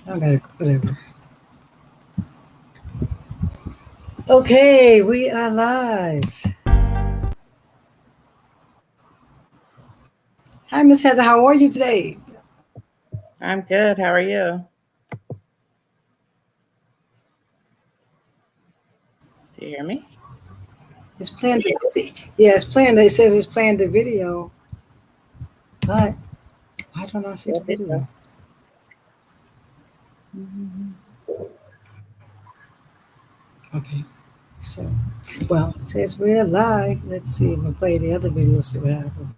Okay, whatever. Okay, we are live. Hi, Miss Heather. How are you today? I'm good. How are you? Do you hear me? It's playing the yeah, it's playing. It says it's playing the video, but why don't I see the What video? video? Mhm. Okay, so well, it says we're live. Let's see if I play the other video. See what happens.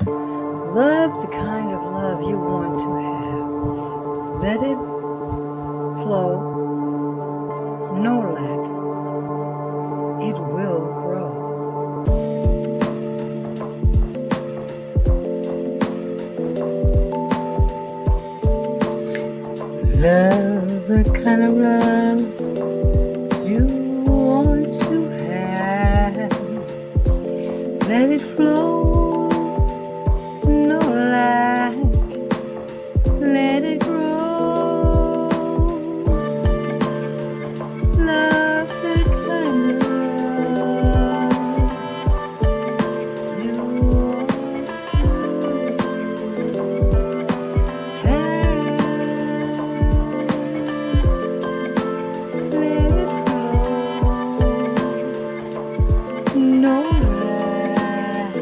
Love the kind of love you want to have. Let it flow, no lack. It will grow. Love the kind of love you want to have. Let it flow, no lie. Let it grow. Love the kind of love you want to have. Let it flow, no lie.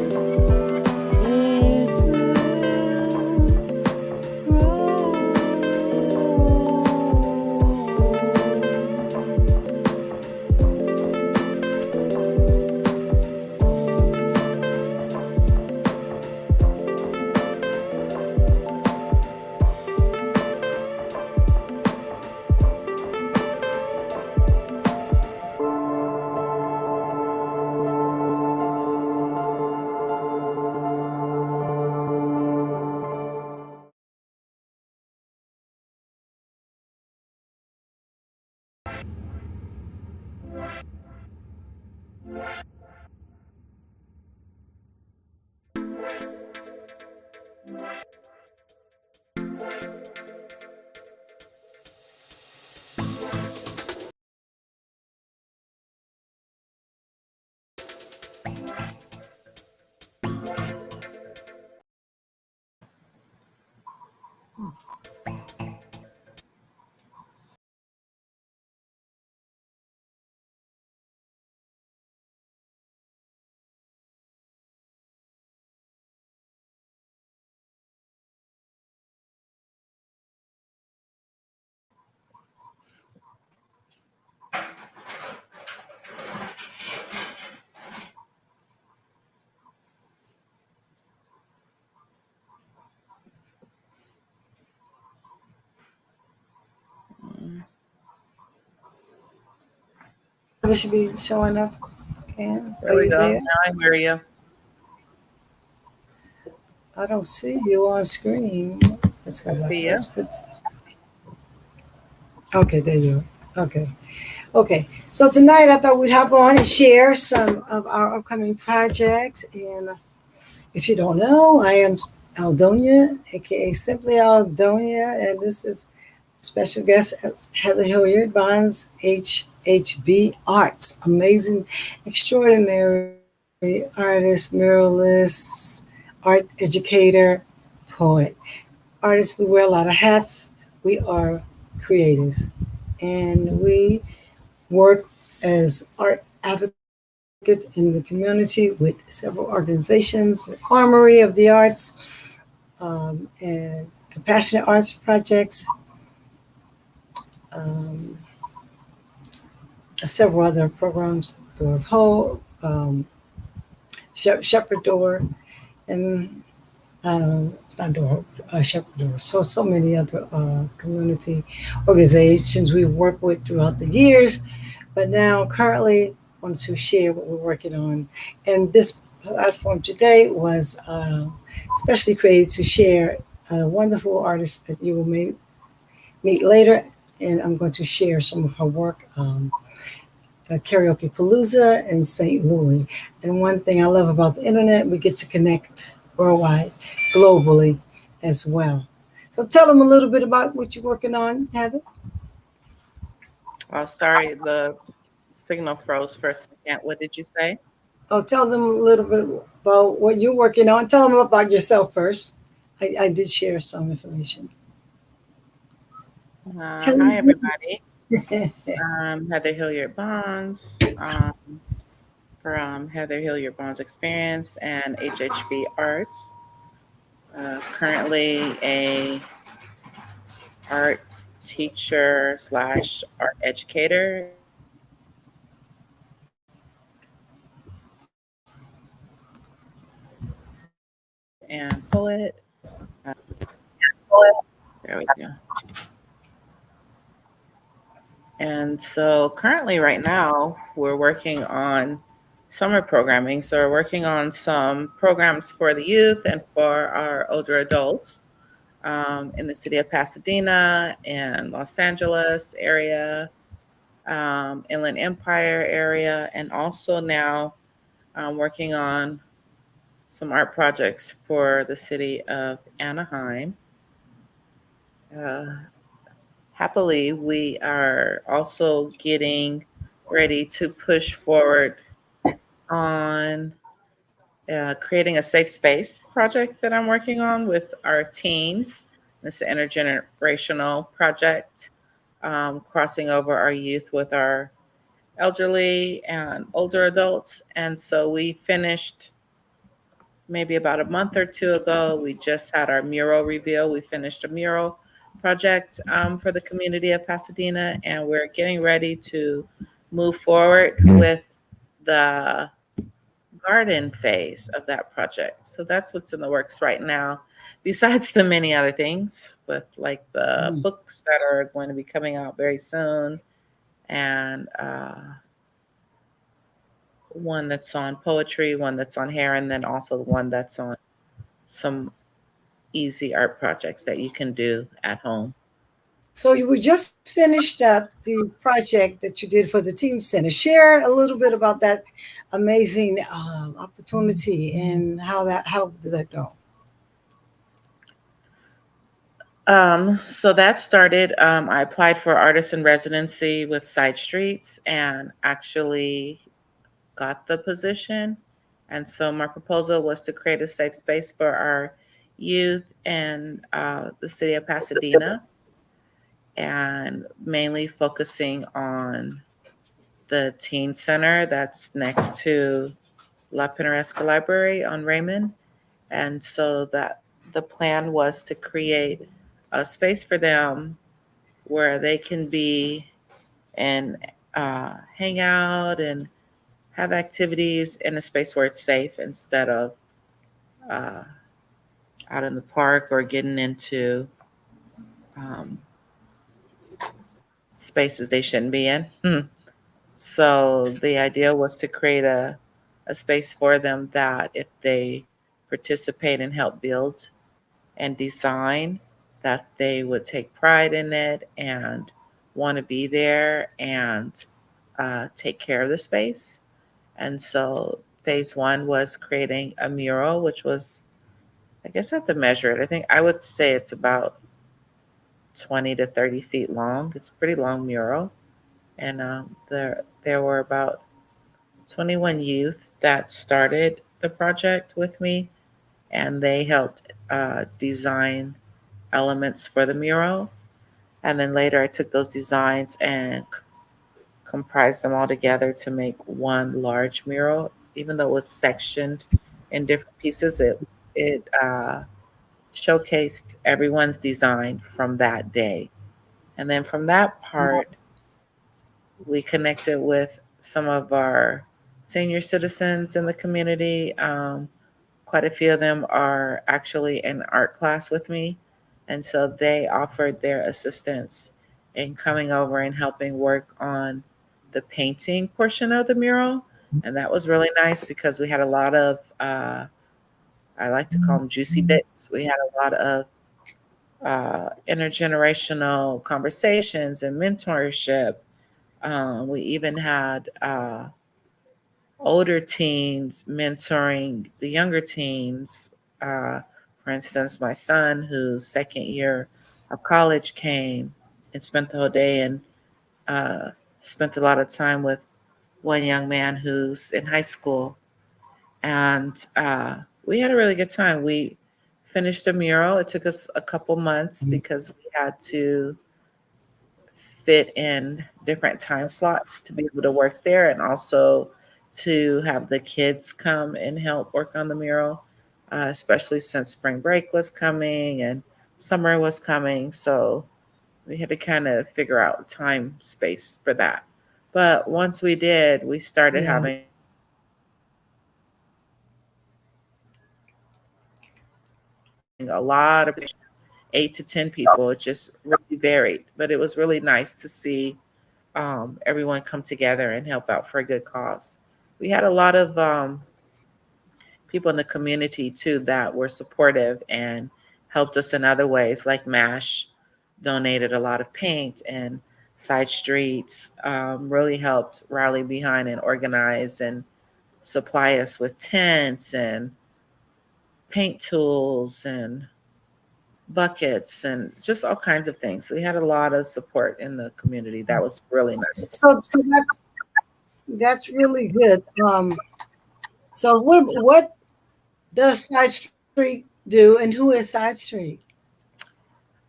It will grow. Mm. This should be showing up. Okay, There are we you go. there? Now I hear you. I don't see you on screen. Let's go I back. see Let's you. put. Okay, there you are. Okay. Okay. So tonight I thought we'd hop on and share some of our upcoming projects. And if you don't know, I am Aldonia, aka Simply Aldonia, and this is special guest as Heather Hilliard Bonds, HHB Arts. Amazing, extraordinary artist, muralist, art educator, poet. Artists, we wear a lot of hats. We are creatives. And we work as art advocates in the community with several organizations, Armory of the Arts, and Compassionate Arts Projects, um, several other programs, Door of Hope, Shepherd Door, and not Door, Shepherd Door. So many other community organizations we work with throughout the years. But now, currently, want to share what we're working on. And this platform today was especially created to share a wonderful artist that you will meet later. And I'm going to share some of her work. Karaoke Palooza in St. Louis. And one thing I love about the internet, we get to connect worldwide, globally as well. So tell them a little bit about what you're working on, Heather. Oh, sorry, the signal froze for a second. What did you say? Oh, tell them a little bit about what you're working on. Tell them about yourself first. I did share some information. Tell Hi, them. everybody. Heather Hilliard Bonds from Heather Hilliard Bonds Experience and HHB Arts. Currently a art teacher slash art educator and poet. There we go. And so currently, right now, we're working on summer programming. So we're working on some programs for the youth and for our older adults in the city of Pasadena and Los Angeles area, Inland Empire area, and also now working on some art projects for the city of Anaheim. Uh, Happily, we are also getting ready to push forward on creating a safe space project that I'm working on with our teens. It's an intergenerational project, crossing over our youth with our elderly and older adults. And so we finished maybe about a month or two ago. We just had our mural reveal. We finished a mural project for the community of Pasadena, and we're getting ready to move forward with the garden phase of that project. So that's what's in the works right now, besides the many other things with like the books that are going to be coming out very soon, and one that's on poetry, one that's on hair, and then also the one that's on some easy art projects that you can do at home. So you we just finished up the project that you did for the Teen Center. Share a little bit about that amazing opportunity and how did that go? So that started, I applied for artist in residency with Side Streets and actually got the position. And so my proposal was to create a safe space for our youth and the city of Pasadena, and mainly focusing on the teen center that's next to La Pintoresca Library on Raymond. And so that the plan was to create a space for them where they can be and hang out and have activities in a space where it's safe instead of uh, out in the park or getting into um, spaces they shouldn't be in. So the idea was to create a space for them that if they participate and help build and design, that they would take pride in it and want to be there and take care of the space. And so phase one was creating a mural, which was, I guess I have to measure it. I think I would say it's about 20 to 30 feet long. It's a pretty long mural. And there were about 21 youth that started the project with me, and they helped design elements for the mural. And then later I took those designs and comprised them all together to make one large mural. Even though it was sectioned in different pieces, it showcased everyone's design from that day. And then from that part, we connected with some of our senior citizens in the community. Quite a few of them are actually in art class with me. And so they offered their assistance in coming over and helping work on the painting portion of the mural. And that was really nice because we had a lot of, I like to call them juicy bits. We had a lot of intergenerational conversations and mentorship. We even had older teens mentoring the younger teens uh, For instance, my son, whose second year of college, came and spent the whole day and uh, spent a lot of time with one young man who's in high school. And we had a really good time. We finished the mural. It took us a couple months because we had to fit in different time slots to be able to work there, and also to have the kids come and help work on the mural, especially since spring break was coming and summer was coming. So we had to kind of figure out time space for that. But once we did, we started Yeah. having a lot of participation. Eight to 10 people. It just really varied, but it was really nice to see everyone come together and help out for a good cause. We had a lot of people in the community too that were supportive and helped us in other ways, like MASH donated a lot of paint, and Side Streets really helped rally behind and organize and supply us with tents and paint tools and buckets and just all kinds of things. We had a lot of support in the community. That was really nice. So that's really good. So what does Side Street do, and who is Side Street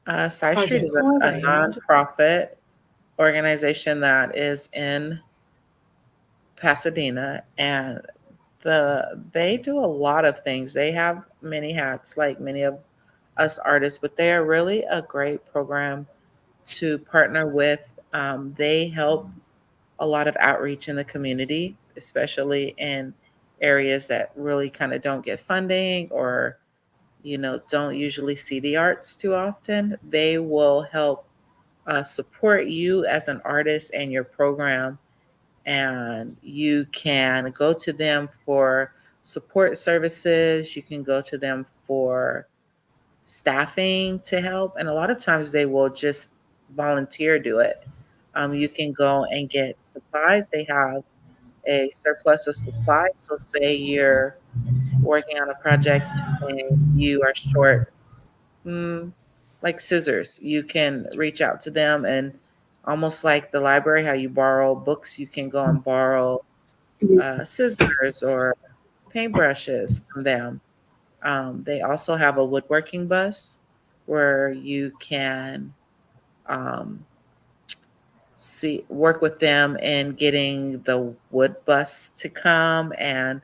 Side Street Project? is Who are a they? nonprofit organization that is in Pasadena, and they do a lot of things. They have many hats, like many of us artists, but they are really a great program to partner with. They help a lot of outreach in the community, especially in areas that really kind of don't get funding, or don't usually see the arts too often. They will help support you as an artist and your program, and you can go to them for support services. You can go to them for staffing to help, and a lot of times they will just volunteer do it. You can go and get supplies. They have a surplus of supplies. So say you're working on a project and you are short, mm, like scissors, you can reach out to them, and almost like the library, how you borrow books, you can go and borrow scissors or paintbrushes from them. They also have a woodworking bus where you can um, work with them in getting the wood bus to come, and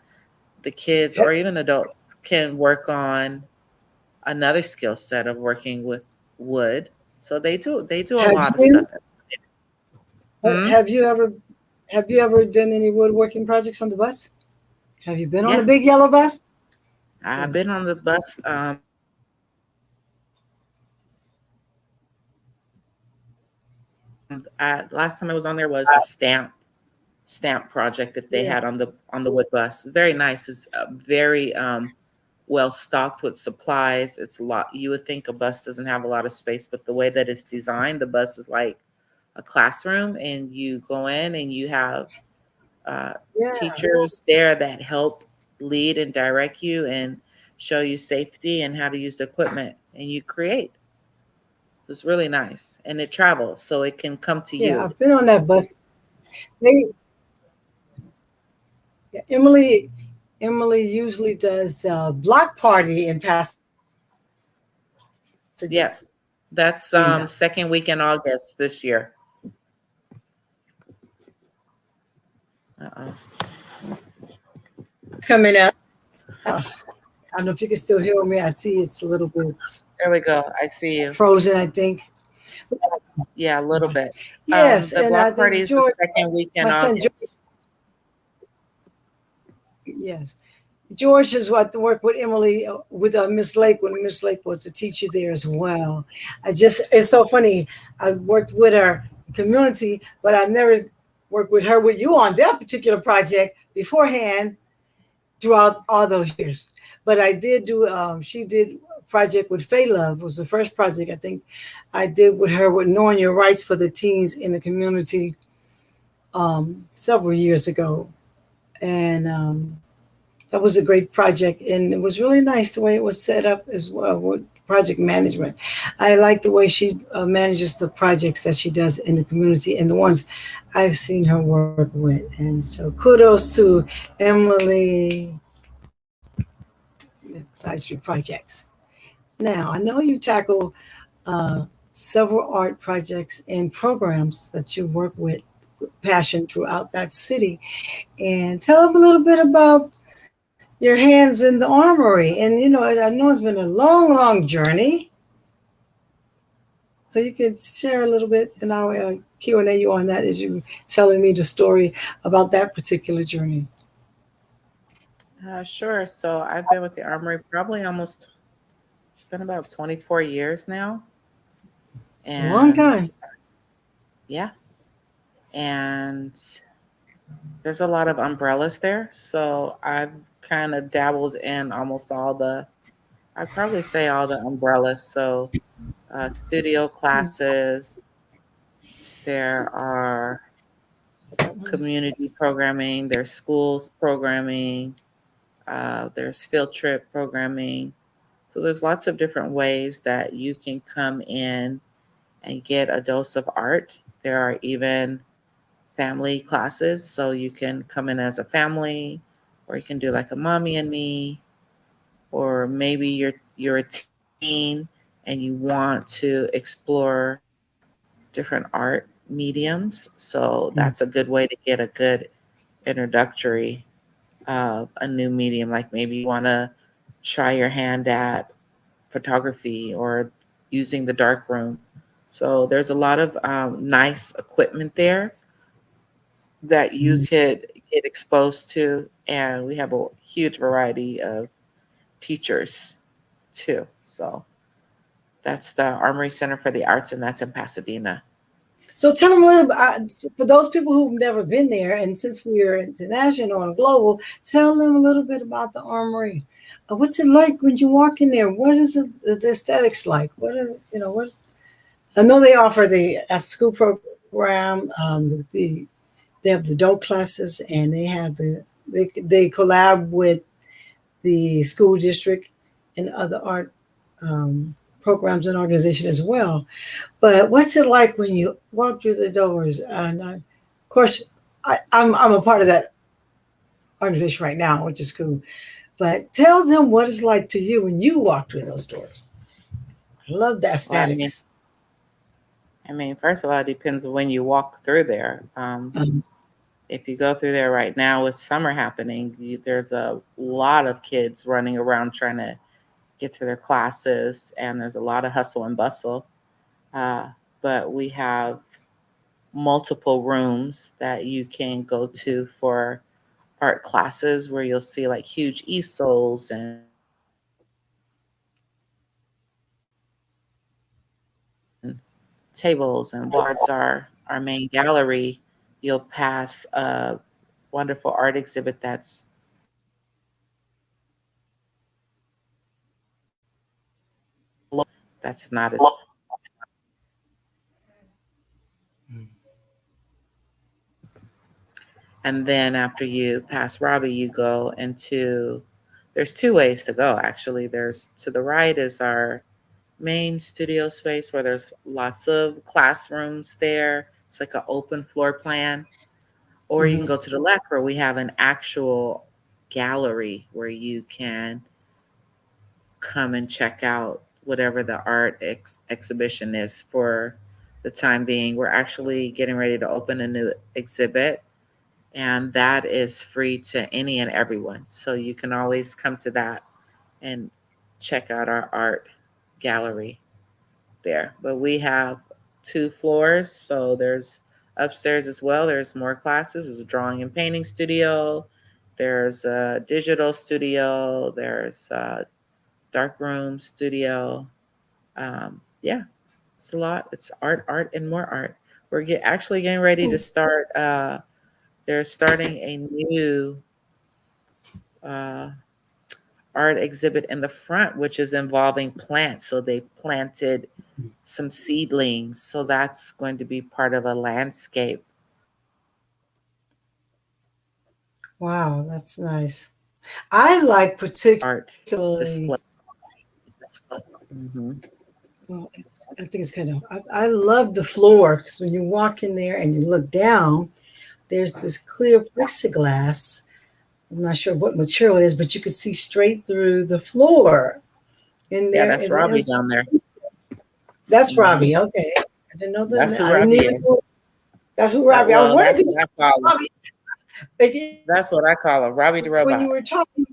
the kids or Ha- even adults can work on another skill set of working with wood. So they do a Have lot of stuff. you Hmm? have you ever have you ever done any woodworking projects on the bus? Have you been on the Yeah, big yellow bus? I've Good. been on the bus. Last time I was on there was the stamp project that they Yeah. had on the wood bus. It's very nice. It's very well stocked with supplies. It's a lot. You would think a bus doesn't have a lot of space, but the way that it's designed, the bus is like a classroom, and you go in and you have uh, Yeah. teachers there that help lead and direct you and show you safety and how to use the equipment, and you create. So it's really nice, and it travels, so it can come to Yeah. you. I've been on that bus. They Emily usually does a block party in Pasadena. Yes, that's second week in August this year. Uh-oh. Coming up. I don't know if you can still hear me. I see it's a little bit There we go. I see you. frozen, I think. Yeah, a little bit. Yes, The and I block party think is the George, second week in my son George, August. yes, George has what to work with Emily with Miss Lake when Miss Lake was a teacher there as well. It's so funny. I worked with her community, but I never worked with her with you on that particular project beforehand throughout all those years. But I did do. She did a project with Faye Love was the first project I think I did with her with knowing your rights for the teens in the community several years ago, and That was a great project, and it was really nice the way it was set up as well with project management. I like the way she manages the projects that she does in the community and the ones I've seen her work with. And so kudos to Emily Side Street Projects. Now, I know you tackle several art projects and programs that you work with passion throughout that city. And tell them a little bit about your hands in the armory. And I know it's been a long, long journey. So you could share a little bit, and I'll Q&A you on that as you telling me the story about that particular journey. Sure. So I've been with the Armory probably almost, it's been about 24 years now. It's a long And time. yeah, and there's a lot of umbrellas there. So I've kind of dabbled in almost all the, I'd probably say all the umbrellas. So studio classes, there are community programming, there's schools programming, there's field trip programming. So there's lots of different ways that you can come in and get a dose of art. There are even family classes, so you can come in as a family, or you can do like a mommy and me, or maybe you're a teen and you want to explore different art mediums. So that's a good way to get a good introductory of a new medium. Like maybe you want to try your hand at photography or using the dark room. So there's a lot of nice equipment there that you could get exposed to, and we have a huge variety of teachers too. So that's the Armory Center for the Arts, and that's in Pasadena. So tell them a little bit, for those people who've never been there, and since we're international and global, tell them a little bit about the armory. What's it like when you walk in there? What is it, the aesthetics like? What are, what? I know they offer the school program, they have the adult classes, and they have they collab with the school district and other art programs and organization as well. But what's it like when you walk through the doors? And of course, I'm a part of that organization right now, which is cool. But tell them what it's like to you when you walk through those doors. I love the Well, aesthetics. I mean, first of all, it depends on when you walk through there. Um, If you go through there right now with summer happening, there's a lot of kids running around trying to get to their classes, and there's a lot of hustle and bustle. Uh, but we have multiple rooms that you can go to for art classes where you'll see like huge easels and tables and towards our main gallery, you'll pass a wonderful art exhibit that's that's not as. And then after you pass Robbie, you go into, there's two ways to go actually. There's to the right is our main studio space where there's lots of classrooms there. It's like an open floor plan. Or you can mhm. go to the left where we have an actual gallery where you can come and check out whatever the art exhibition is for the time being. We're actually getting ready to open a new exhibit, and that is free to any and everyone. So you can always come to that and check out our art gallery there. But we have two floors, so there's upstairs as well. There's more classes. There's a drawing and painting studio. There's a digital studio. There's a dark room studio. Yeah, it's a lot. It's art, art, and more art. We're actually getting ready to start. They're starting a new uh, art exhibit in the front, which is involving plants. So they planted some seedlings. So that's going to be part of a landscape. Wow, that's nice. I like art display. particularly. Hmm. Well, I think it's kind of. I love the floor because when you walk in there and you look down, there's this clear plexiglass. I'm not sure what material it is, but you could see straight through the floor. And Yeah, there that's is Robbie down there. that's Hmm. Robbie. Okay, I didn't know That's that. who I didn't Robbie even is. know that's who Robbie. I was Well, wondering that's if what it's I call him. Robbie. Like, That's what I call him, Robbie the when you robot. were talking,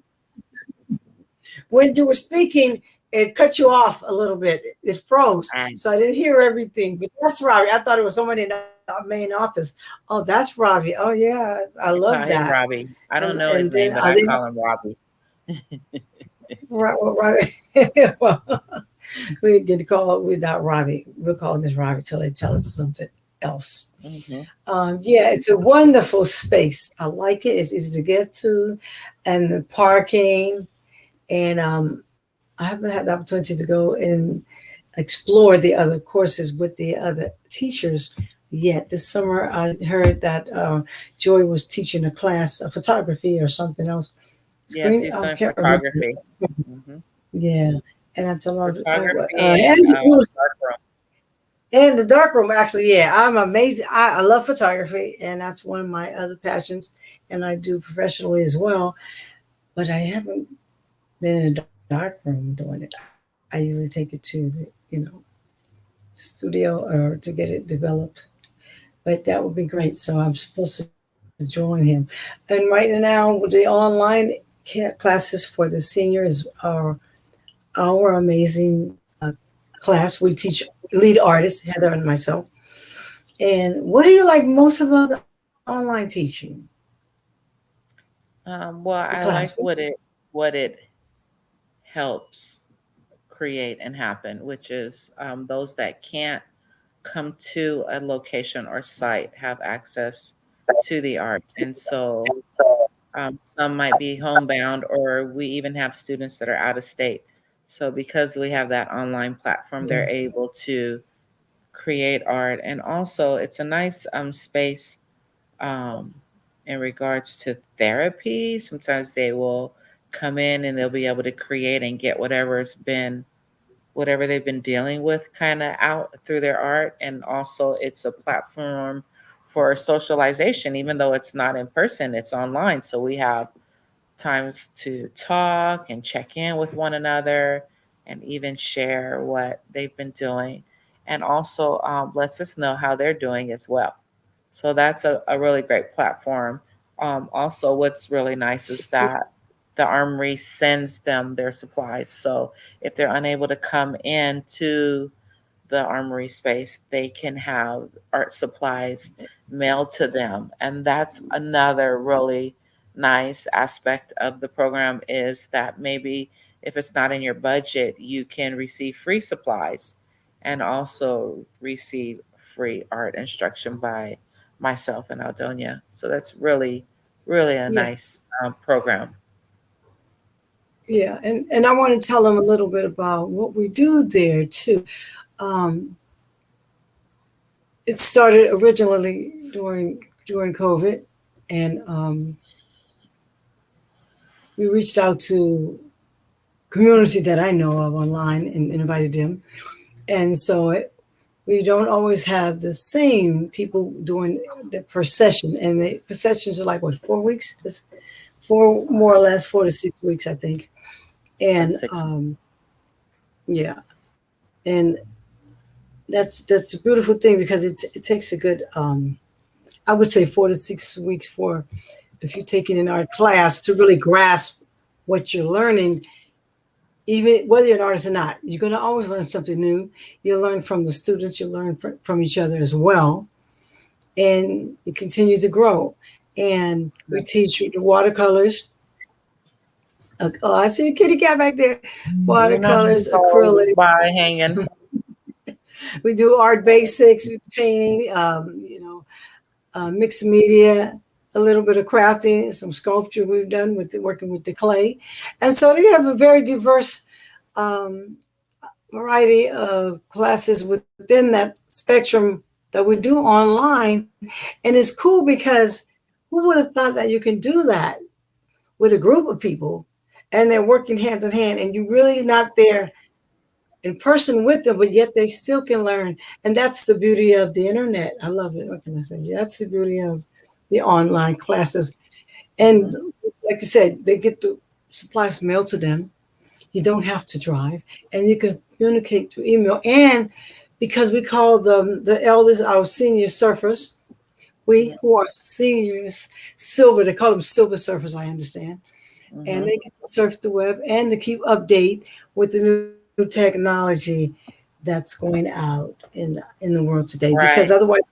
when you were speaking, it cut you off a little bit. It froze, I, so I didn't hear everything. But that's Robbie. I thought it was someone in the main office. Oh, that's Robbie. Oh yeah, I I love call him that. Robbie. I don't know And his then name, but I call him Robbie. Right. Well, we get to call without Robbie. We'll call him as Robbie till they tell us something else. Hmm. Yeah, it's a wonderful space. I like it. It's easy to get to, and the parking. And I haven't had the opportunity to go and explore the other courses with the other teachers yet. This summer, I heard that Joy was teaching a class of photography or something else. Yes, Screen, he's I doing can't remember. photography. Hmm. Yeah, and I told her, Photography and and darkroom. in the dark room, actually, yeah, I'm amazing. I love photography, and that's one of my other passions, and I do professionally as well. But I haven't been in a dark room doing it. I usually take it to studio or to get it developed. But that would be great. So I'm supposed to join him. And right now, with the online classes for the seniors are our amazing class. We teach lead artists, Heather and myself. And what do you like most about the online teaching? Well, The I class. like what it helps create and happen, which is those that can't come to a location or site have access to the art. And so some might be homebound, or we even have students that are out of state. So because we have that online platform, Yeah. they're able to create art. And also, it's a nice space um, in regards to therapy. Sometimes they will come in and they'll be able to create and get whatever they've been dealing with kind of out through their art. And also, it's a platform for socialization, even though it's not in person, it's online. So we have times to talk and check in with one another and even share what they've been doing. And also lets us know how they're doing as well. So that's a really great platform. Also, what's really nice is that the armory sends them their supplies. So if they're unable to come into the armory space, they can have art supplies mailed to them. And that's another really nice aspect of the program, is that maybe if it's not in your budget, you can receive free supplies and also receive free art instruction by myself and Aldonia. So that's really, really a Yeah. nice program. Yeah. And I want to tell them a little bit about what we do there too. Um, it started originally during COVID, and we reached out to community that I know of online and invited them. And so we don't always have the same people doing the procession, and the processions are like what 4 weeks, it's four more or less 4 to 6 weeks, I think. And 6 months. yeah, and that's a beautiful thing because it takes a good I would say 4 to 6 weeks for if you're taking an art class to really grasp what you're learning, even whether you're an artist or not. You're going to always learn something new. You'll learn from the students, you'll learn from each other as well, and it continues to grow. And we teach you the watercolors. Oh, I see a kitty cat back there. You know, Watercolors, goes acrylics. by hanging. We do art basics, painting, mixed media, a little bit of crafting, some sculpture we've done with working with the clay. And so we have a very diverse um, variety of classes within that spectrum that we do online. And it's cool because who would have thought that you can do that with a group of people and they're working hands in hand and you're really not there in person with them, but yet they still can learn. And that's the beauty of the internet. I love it. What can I say? That's the beauty of the online classes. And Mhm. like you said, they get the supplies mailed to them. You don't have to drive, and you can communicate through email. And because we call them the elders our senior surfers, we Mhm. who are seniors, silver, they call them silver surfers, I understand. And Mhm. they get to surf the web and to keep update with the new technology that's going out in the world today. Because Right. otherwise,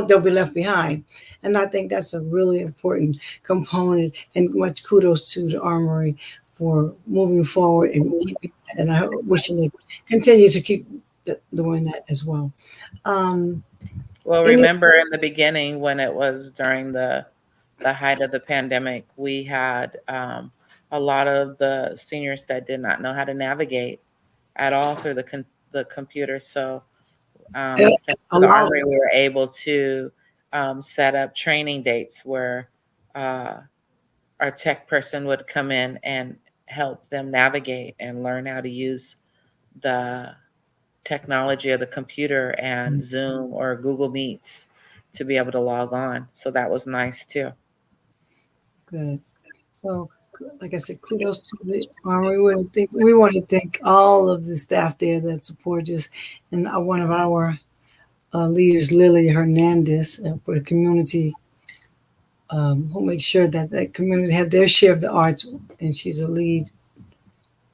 they'll be left behind. And I think that's a really important component. And much kudos to the Armory for moving forward and keeping that. And I wish they continue to keep doing that as well. Um, Well, any remember in the beginning when it was during the height of the pandemic, we had a lot of the seniors that did not know how to navigate at all through the computer. So thanks a to the lot. Armory, we were able to set up training dates where uh, our tech person would come in and help them navigate and learn how to use the technology of the computer and Zoom or Google Meets to be able to log on. So that was nice too. Good. So, like I said, kudos to the Army. We want to thank all of the staff there that support us, and one of our leaders, Lily Hernandez, for the community, who makes sure that that community have their share of the arts, and she's a lead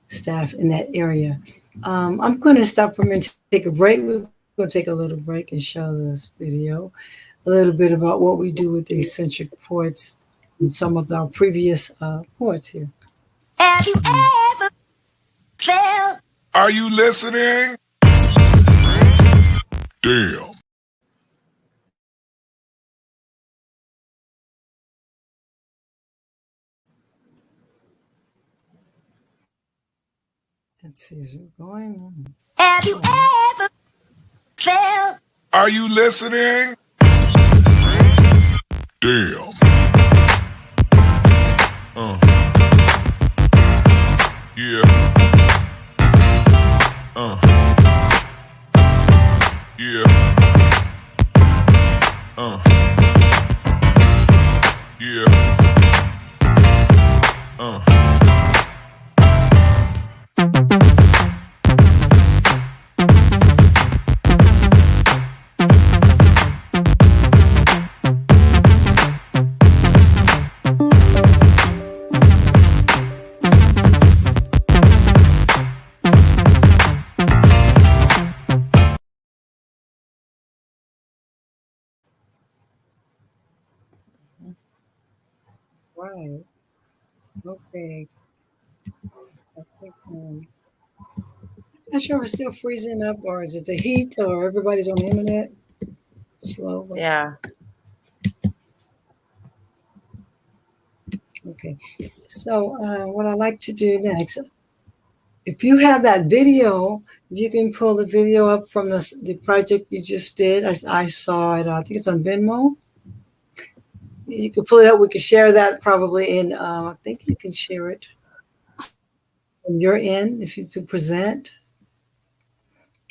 staff in that area. I'm going to stop for a minute, take a break. We're going to take a little break and show this video, a little bit about what we do with the eccentric ports and some of our previous ports here. Have you ever felt? Are you listening? Damn. Let's see, is it going on? Have you ever felt? Are you listening? Damn. Yeah. Yeah. Yeah. Right. Okay. I think, not sure if it's still freezing up or is it the heat or everybody's on the internet slow. But Yeah. okay. So what I like to do next, if you have that video, you can pull the video up from the project you just did. I saw it. I think it's on Venmo. You can pull it up. We can share that probably in. I think you can share it from your end if you to present.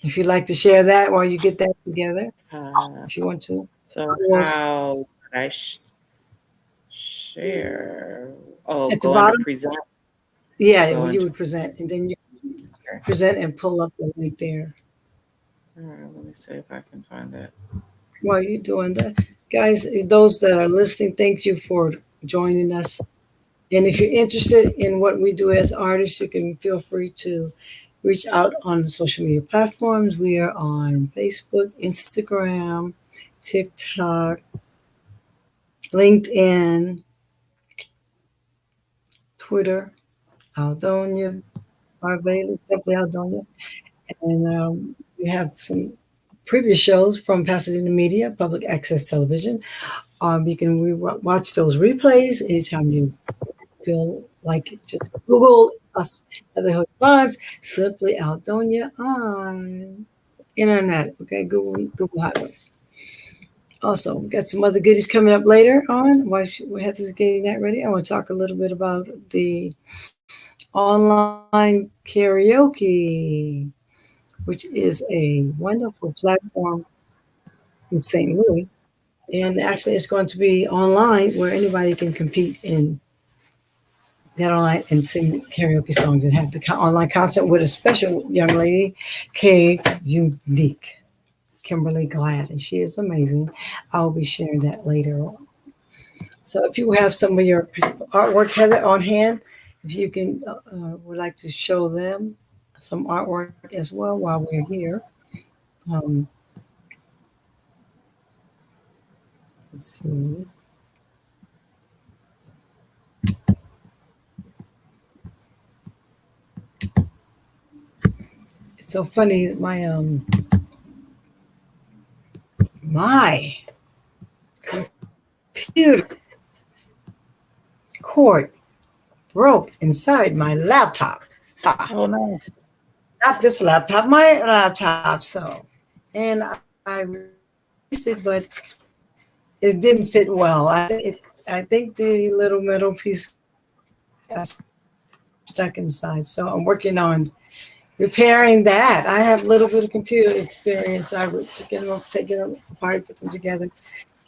If you'd like to share that while you get that together, Uh, if you want to. so Or how would I share? Oh, at the go under bottom, present. yeah, Go you into. would present, and then you Okay. present and pull up the link there. All right. Let me see if I can find it. While you're doing that, guys, those that are listening, thank you for joining us. And if you're interested in what we do as artists, you can feel free to reach out on the social media platforms. We are on Facebook, Instagram, TikTok, LinkedIn, Twitter, Aldonia, Barbados, simply Aldonia. And we have some previous shows from Pasadena Media, Public Access Television. You can watch those replays anytime you feel like it. Just Google us at the Hood Bonds, simply Aldonia on internet. Okay, Google Highway. Also, we got some other goodies coming up later on. While we have this getting that ready, I want to talk a little bit about the online karaoke, which is a wonderful platform in St. Louis. And actually, it's going to be online where anybody can compete in that online and sing karaoke songs and have the online concert with a special young lady, Kay Unique, Kimberly Glad, and she is amazing. I'll be sharing that later on. So if you have some of your artwork, Heather, on hand, if you can, would like to show them some artwork as well while we're here. Um, let's see. It's so funny. My computer cord broke inside my laptop. Oh no. Not this laptop, my laptop. So, and I released it, but it didn't fit well. I think the little metal piece got stuck inside. So I'm working on repairing that. I have a little bit of computer experience. I would take them apart, put them together,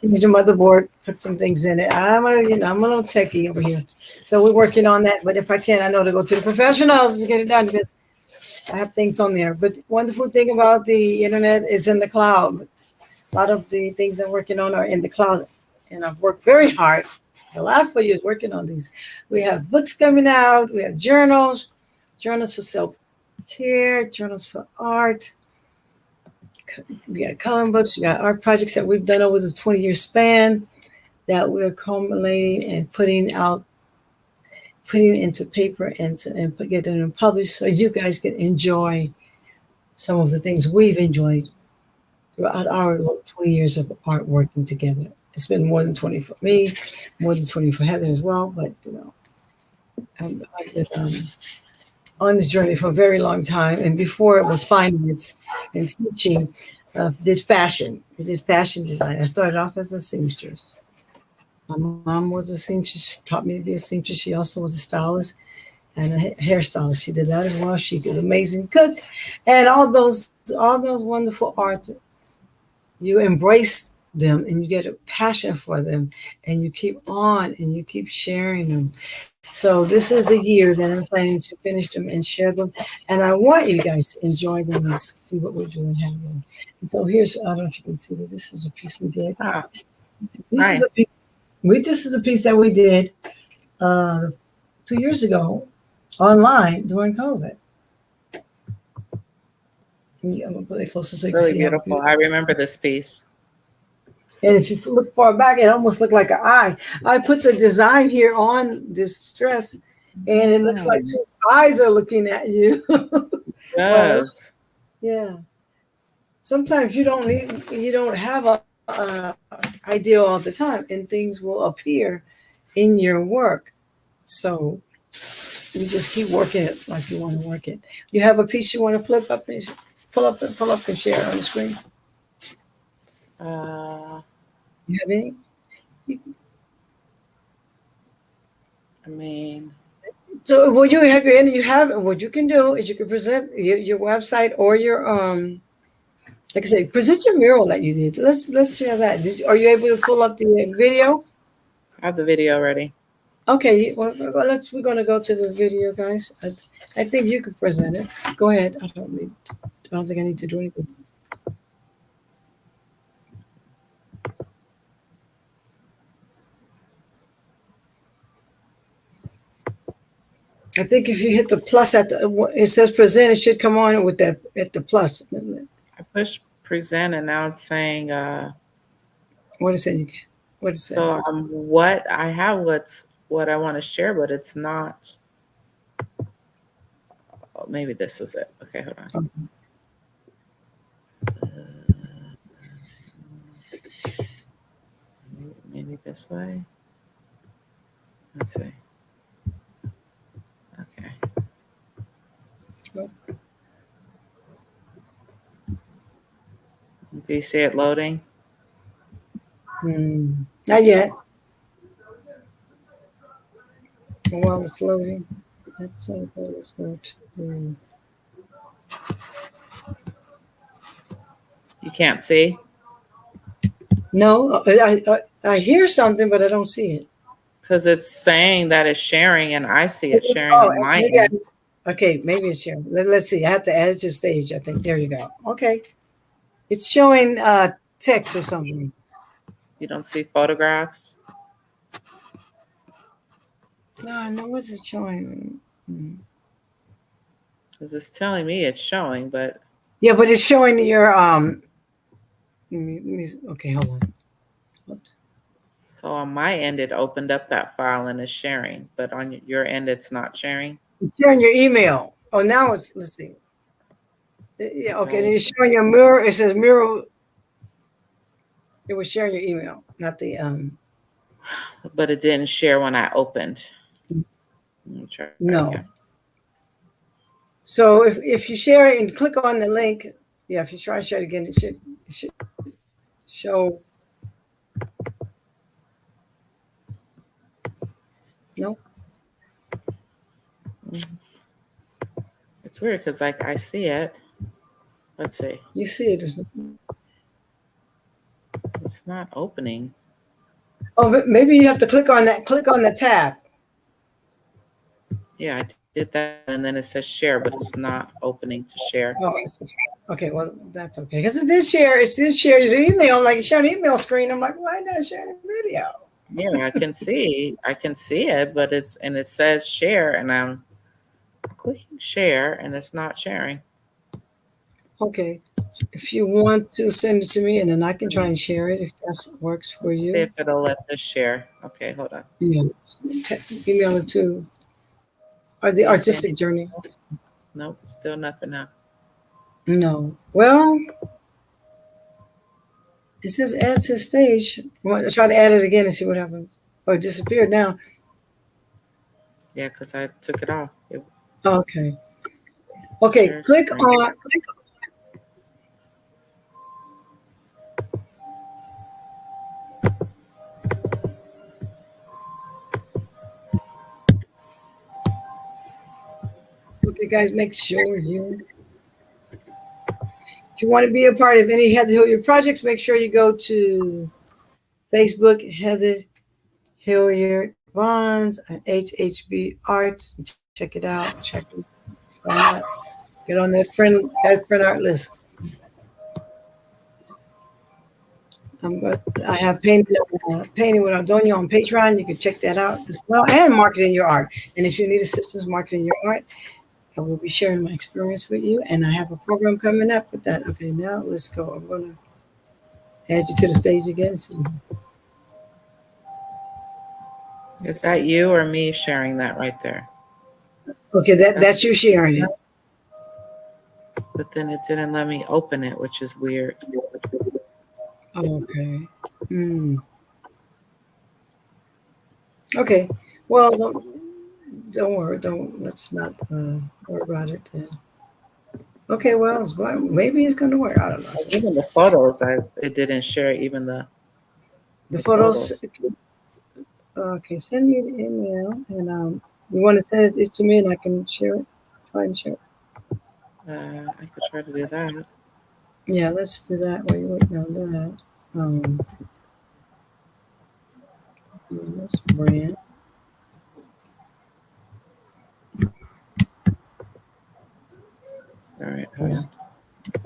change the motherboard, put some things in it. I'm a little techie over here. So we're working on that. But if I can, I know to go to the professionals to get it done because I have things on there. But the wonderful thing about the internet is in the cloud. A lot of the things I'm working on are in the cloud. And I've worked very hard the last 4 years working on these. We have books coming out. We have journals for self-care, journals for art. We got coloring books. We got art projects that we've done over this 20-year span that we're culminating and putting it into paper and get them and published so you guys can enjoy some of the things we've enjoyed throughout our 20 years of art working together. It's been more than 20 for me, more than 20 for Heather as well. But, I've been on this journey for a very long time. And before it was finance and teaching, did fashion. I did fashion design. I started off as a seamstress. My mom was a seamstress, taught me to be a seamstress. She also was a stylist and a hairstylist. She did that as well. She was an amazing cook. And all those wonderful arts, you embrace them and you get a passion for them and you keep on and you keep sharing them. So this is the year that I'm planning to finish them and share them. And I want you guys to enjoy them and see what we're doing having. And so I don't know if you can see that this is a piece we did. Nice. This is a piece that we did 2 years ago online during COVID. I'm gonna put it closer so you Really can see. beautiful. I remember this piece. And if you look far back, it almost looked like an eye. I put the design here on this dress, and it looks like two eyes are looking at you. It does. Yeah. Sometimes you don't have a idea all the time, and things will appear in your work. So you just keep working it like you want to work it. You have a piece you want to flip up and pull up and share on the screen. You have any? I mean, so what you have what you can do is you can present your website or your like I said, present your mural that you did. Let's share that. Are you able to pull up the video? I have the video ready. Okay, well, we're gonna go to the video, guys. I think you can present it. Go ahead. I don't think I need to do anything. I think if you hit the plus it says present, it should come on with that at the plus. I pushed present and now it's saying what is it? What is it? So what I have what I want to share, but it's not. Oh, maybe this was it. Okay, hold on. Maybe this way. Let's see. Okay. Do you see it loading? Not yet. While it's loading, let's go to. You can't see? No, I hear something, but I don't see it. Because it's saying that it's sharing, and I see it sharing Oh, on my maybe end. okay, maybe it's sharing. Let's see. I have to add it to stage. I think there you go. Okay, it's showing text or something. You don't see photographs? No, what's it showing? Because it's telling me it's showing, but Yeah, but it's showing your okay, hold on. What? so on my end it opened up that file and is sharing, but on your end it's not sharing. It's sharing your email. Oh, now it's let's see. Yeah, okay. Okay. It's showing your mirror. It says mirror. It was sharing your email, not the But it didn't share when I opened. Let me try no. again. So if you share it and click on the link, yeah, if you try to share it again, it should show. No, It's weird because like I see it. Let's see. you see it. It's not opening. Oh, but maybe you have to click on that. Click on the tab. Yeah, I did that, and then it says share, but it's not opening to share. Oh, okay. Well, that's okay because it did share. It did share the email. Like share the email screen. I'm like, why not share the video? Yeah, I can see it, but it says share, and I'm clicking share, and it's not sharing. Okay. If you want to send it to me, and then I can try and share it if that works for See you. if it'll let this share. Okay, hold on. Yeah. Email it to the artistic journey. Nope, still nothing now. No. Well, it says add to stage. I want to try to add it again and see what happens. Oh, it disappeared now. Yeah, because I took it off. Okay. Okay. Share Click screen. on. Okay, guys, make sure if you want to be a part of any Heather Hilliard projects, make sure you go to Facebook, Heather Hilliard Bonds, and HHB Arts. Check it out. Check it out. Get on that friend art list. I have painting with Aldonia on Patreon. You can check that out as well, and marketing your art. And if you need assistance marketing your art, I will be sharing my experience with you. And I have a program coming up with that. Okay, now let's go. I'm going to add you to the stage again. Is that you or me sharing that right there? Okay, that's you sharing it. But then it didn't let me open it, which is weird. Okay. Okay. Well, don't worry. Let's not worry about it then. Okay. Well, maybe it's going to work. I don't know. Even the photos, it didn't share even the photos. Okay, send me the email, and you want to send it to me, and I can share it. Try and share it. I could try to do that. Yeah, let's do that while you're waiting on that. Brand. All right, hold on.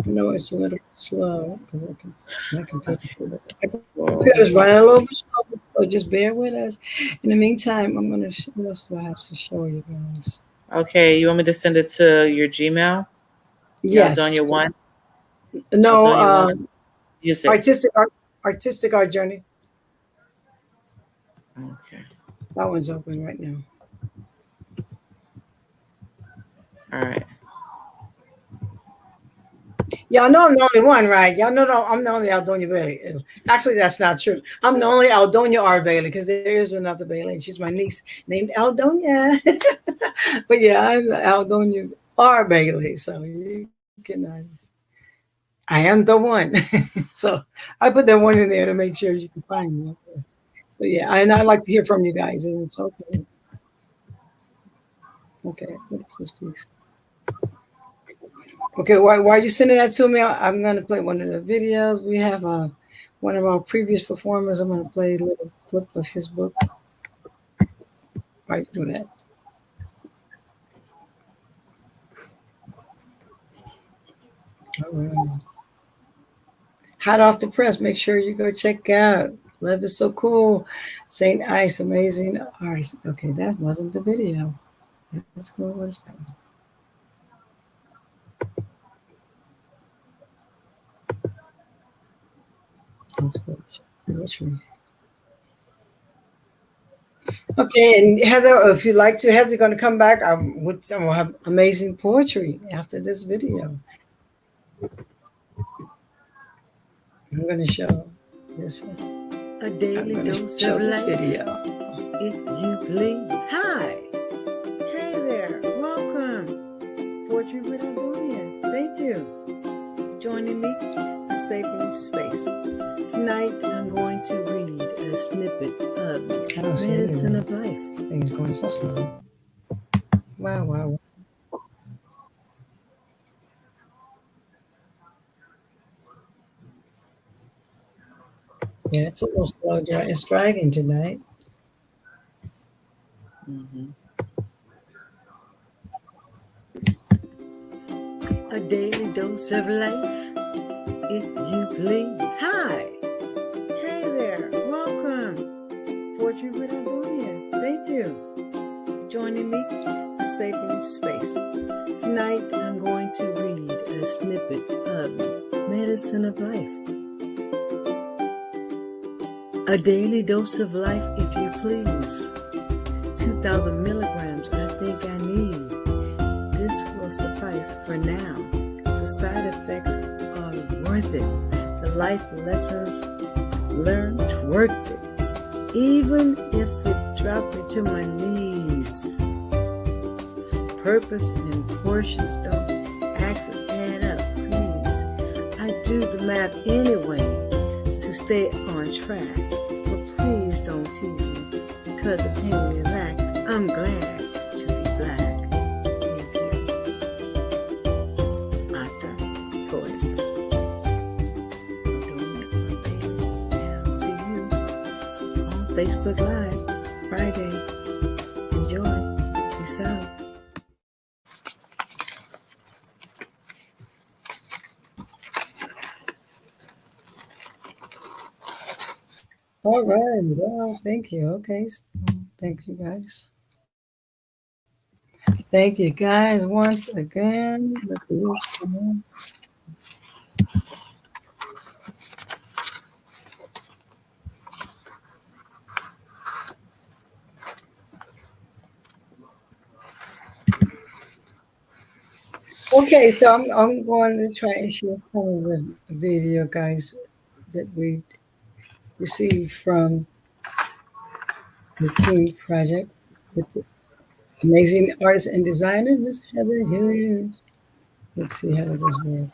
No, it's a little slow because my computer's running a little bit slow, so just bear with us. In the meantime, I'm gonna. What else do I have to show you guys? Okay, you want me to send it to your Gmail? Yes. Aldonia one. No. Use it. Artistic art journey. Okay. That one's open right now. All right. Y'all know I'm the only one, right? Y'all know I'm the only Aldonia Bailey. Actually, that's not true. I'm the only Aldonia R. Bailey because there is another Bailey. She's my niece named Aldonia. But yeah, I'm the Aldonia R. Bailey. So you can. I am the one. So I put that one in there to make sure you can find me. So yeah, and I'd like to hear from you guys. And it's okay. Okay, what's this piece? Okay, while you sending that to me, I'm going to play one of the videos. We have one of our previous performers. I'm going to play a little clip of his book. Right, do that. All right. Hot off the press. Make sure you go check out. Love is so cool. Saint Ice, amazing artist. Okay, that wasn't the video. Let's go. What is that? Let's go. Which one? Okay, and Heather, if you'd like to, Heather's going to come back with some amazing poetry after this video. I'm going to show this one. A daily dose show of this life, video. if you please. Hi. Hey there. Welcome. Poetry with Aldonia. Thank you for joining me for Saving Space. Tonight, I'm going to read a snippet of Medicine of Life. This thing is going so slow. Wow, wow. Yeah, it's a little slow. It's dragging tonight. Mm-hmm. A daily dose of life, if you please. Hi. Hey there. Welcome. Poetry with Aldonia. Thank you for joining me for Saving Space. Tonight, I'm going to read a snippet of Medicine of Life. A daily dose of life, if you please. 2,000 milligrams, I think I need. This will suffice for now. The side effects are worth it. The life lessons learned worth it. Even if it dropped me to my knees. Purpose and portions don't actually add up, please. I do the math anyway to stay on track. But please don't tease me because it made me lack. I'm glad to be black. Thank you. Mata Poet. I'll see you on Facebook Live Friday. Enjoy. Peace out. All right. Well, thank you. Okay. Thank you, guys. Thank you, guys, once again. Let's see. Okay, so I'm going to try and share some of the video, guys, that we received from the team project with the amazing artist and designer, Miss Heather Hilliard. Let's see, how does this work?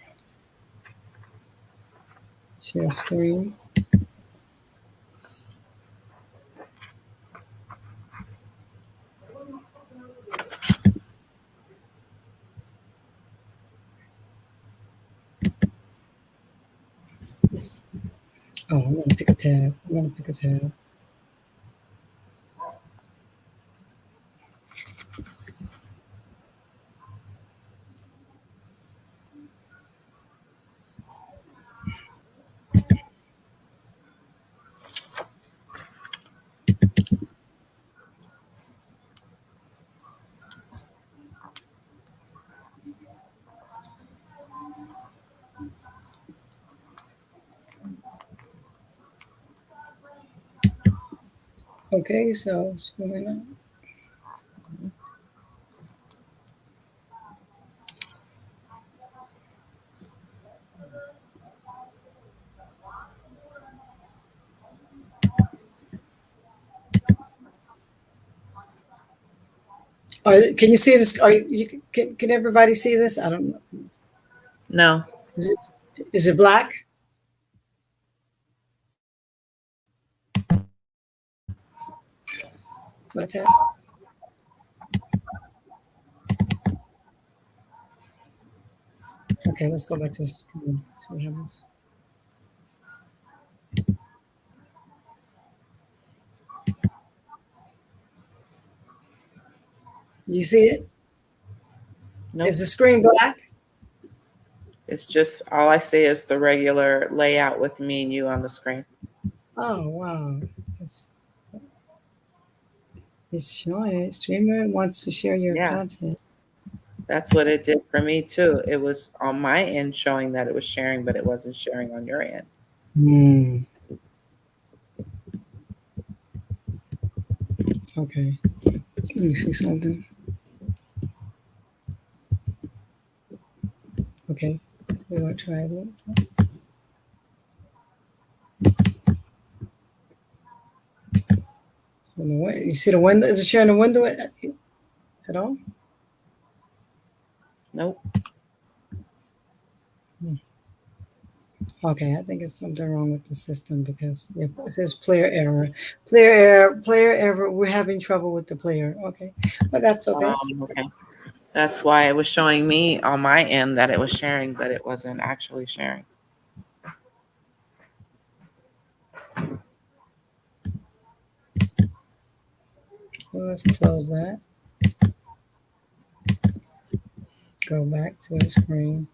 Share screen. Oh, I'm going to pick a tab. Okay, so what's going on? Can you see this? Can everybody see this? I don't know. No. Is it black? What's that? Okay, let's go back to screen. See what happens. You see it? Nope. Is the screen black? It's just all I see is the regular layout with me and you on the screen. Oh, wow. It's showing it. StreamYard wants to share your content. That's what it did for me too. It was on my end showing that it was sharing, but it wasn't sharing on your end. Okay. Let me see something. Okay. We're going to try it. So you see the window? Is it sharing the window at all? Nope. Okay, I think it's something wrong with the system because it says player error. Player error. We're having trouble with the player. Okay, but that's okay. Okay. That's why it was showing me on my end that it was sharing, but it wasn't actually sharing. Well, let's close that. Go back to the screen.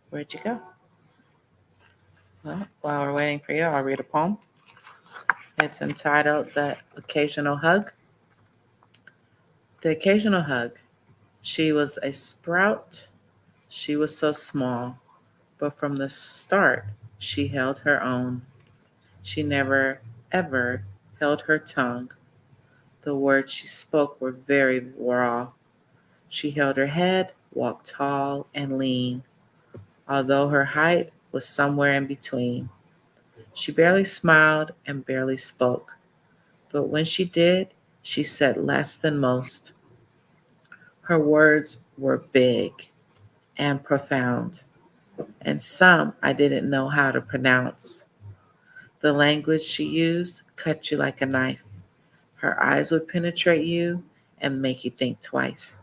Where'd you go? Well, while we're waiting for you, I'll read a poem. It's entitled The Occasional Hug. The occasional hug. She was a sprout. She was so small, but from the start, she held her own. She never, ever held her tongue. The words she spoke were very raw. She held her head, walked tall and lean, although her height was somewhere in between. She barely smiled and barely spoke, but when she did, she said less than most. Her words were big and profound, and some I didn't know how to pronounce. The language she used cut you like a knife. Her eyes would penetrate you and make you think twice.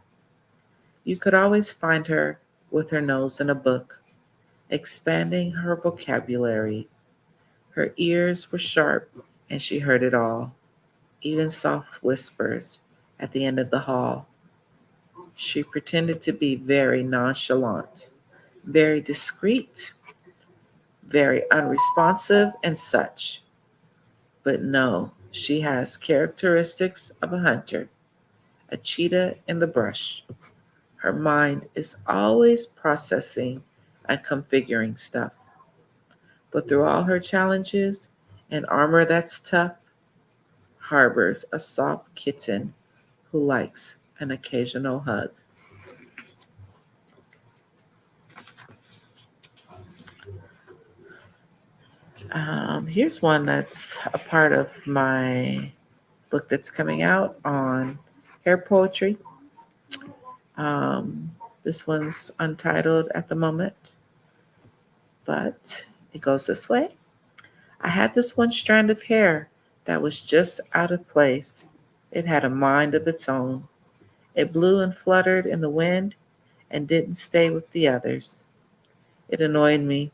You could always find her with her nose in a book, expanding her vocabulary. Her ears were sharp and she heard it all, even soft whispers at the end of the hall. She pretended to be very nonchalant, very discreet, very unresponsive, and such. But no, she has characteristics of a hunter, a cheetah in the brush. Her mind is always processing and configuring stuff. But through all her challenges and armor that's tough, harbors a soft kitten who likes an occasional hug. Here's one that's a part of my book that's coming out on hair poetry. This one's untitled at the moment, but it goes this way. I had this one strand of hair that was just out of place. It had a mind of its own. It blew and fluttered in the wind and didn't stay with the others. It annoyed me.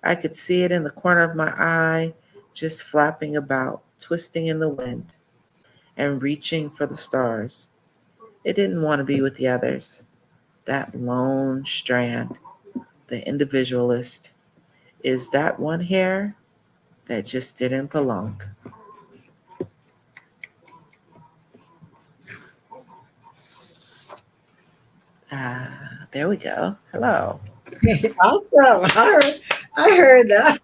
I could see it in the corner of my eye, just flapping about, twisting in the wind, and reaching for the stars. It didn't want to be with the others. That lone strand, the individualist, is that one hair that just didn't belong. There we go. Hello. Awesome. I heard that.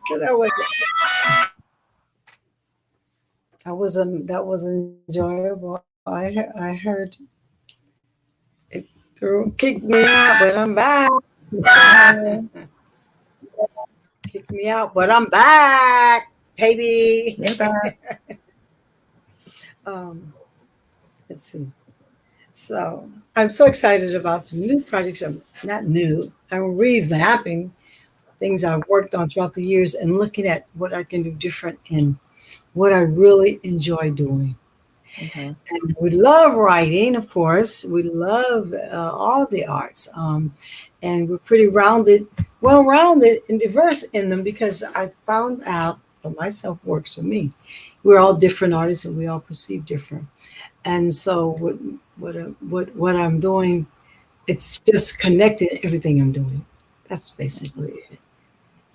that was enjoyable. I heard it kick me out, but I'm back. Kick me out, but I'm back, baby. You're back. um, let's see. So I'm so excited about some new projects. I'm not new. I'm revamping things I've worked on throughout the years and looking at what I can do different and what I really enjoy doing. Mm-hmm. And we love writing, of course. We love all the arts. And we're pretty well-rounded and diverse in them because I found out what myself works for me. We're all different artists and we all perceive different. And so what I'm doing, it's just connecting everything I'm doing. That's basically it.